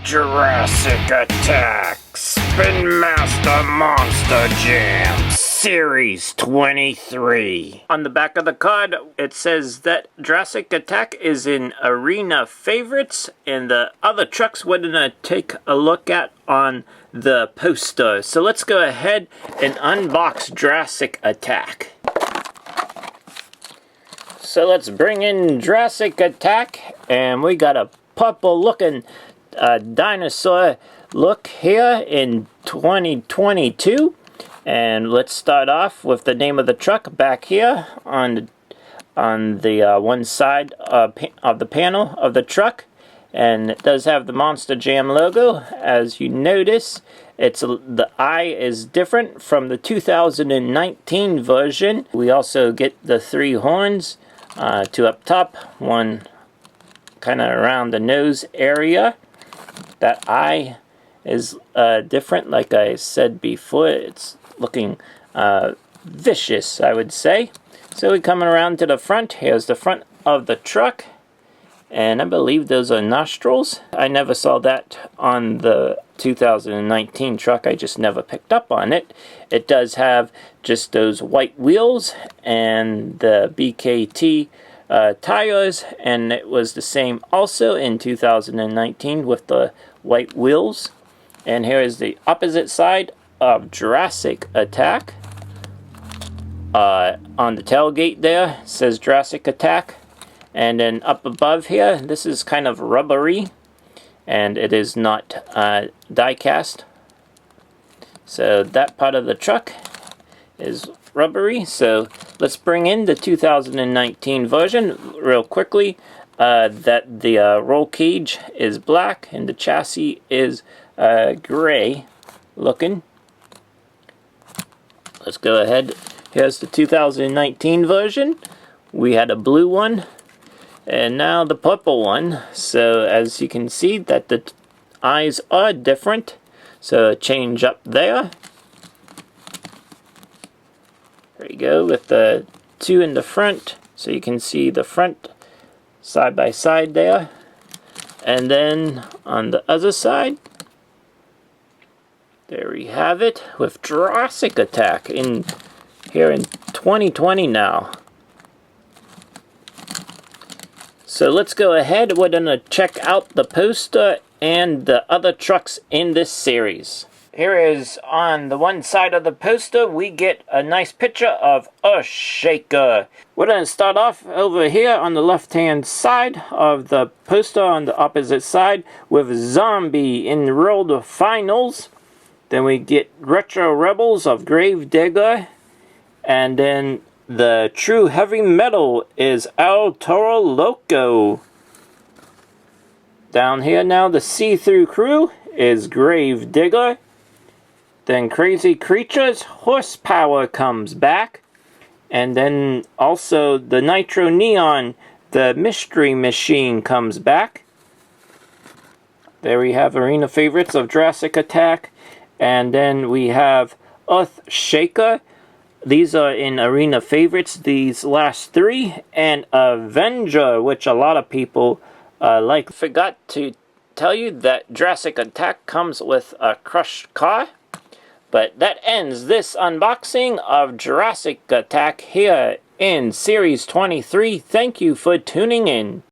Jurassic Attack Spin Master Monster Jam Series 23. On the back of the card, it says that Jurassic Attack is in Arena Favorites, and the other trucks we're gonna take a look at on the poster. So let's go ahead and unbox Jurassic Attack. So let's bring in Jurassic Attack, and we got a purple looking dinosaur look here in 2022. And let's start off with the name of the truck back here on the one side of the panel of the truck, and it does have the Monster Jam logo. As you notice, the eye is different from the 2019 version. We also get the 3 horns, 2 up top, 1 kind of around the nose area. That eye is different, like I said before. It's looking vicious, I would say. So we're coming around to the front. Here's the front of the truck, and I believe those are nostrils. I never saw that on the 2019 truck. I just never picked up on it. It does have just those white wheels and the BKT tires, and it was the same also in 2019 with the white wheels. And here is the opposite side of Jurassic Attack. On the tailgate there says Jurassic Attack, and then up above here, this is kind of rubbery, and it is not die cast. So that part of the truck is rubbery. So let's bring in the 2019 version real quickly. That the roll cage is black and the chassis is gray looking. Let's go ahead. Here's the 2019 version. We had a blue one and now the purple one. So as you can see that the eyes are different. So change up there. There you go, with the 2 in the front, so you can see the front side by side there. And then on the other side, there we have it with Jurassic Attack here in 2020 now. So let's go ahead. We're gonna check out the poster and the other trucks in this series. Here is on the one side of the poster, we get a nice picture of Earthshaker. We're going to start off over here on the left hand side of the poster on the opposite side with Zombie in World Finals. Then we get Retro Rebels of Gravedigger. And then the True Heavy Metal is El Toro Loco. Down here now, the See-Through Crew is Gravedigger. Then Crazy Creatures, Horsepower comes back. And then also the Nitro Neon, the Mystery Machine comes back. There we have Arena Favorites of Jurassic Attack. And then we have Earthshaker. These are in Arena Favorites, these last 3. And Avenger, which a lot of people like. Forgot to tell you that Jurassic Attack comes with a crushed car. But that ends this unboxing of Jurassic Attack here in Series 23. Thank you for tuning in.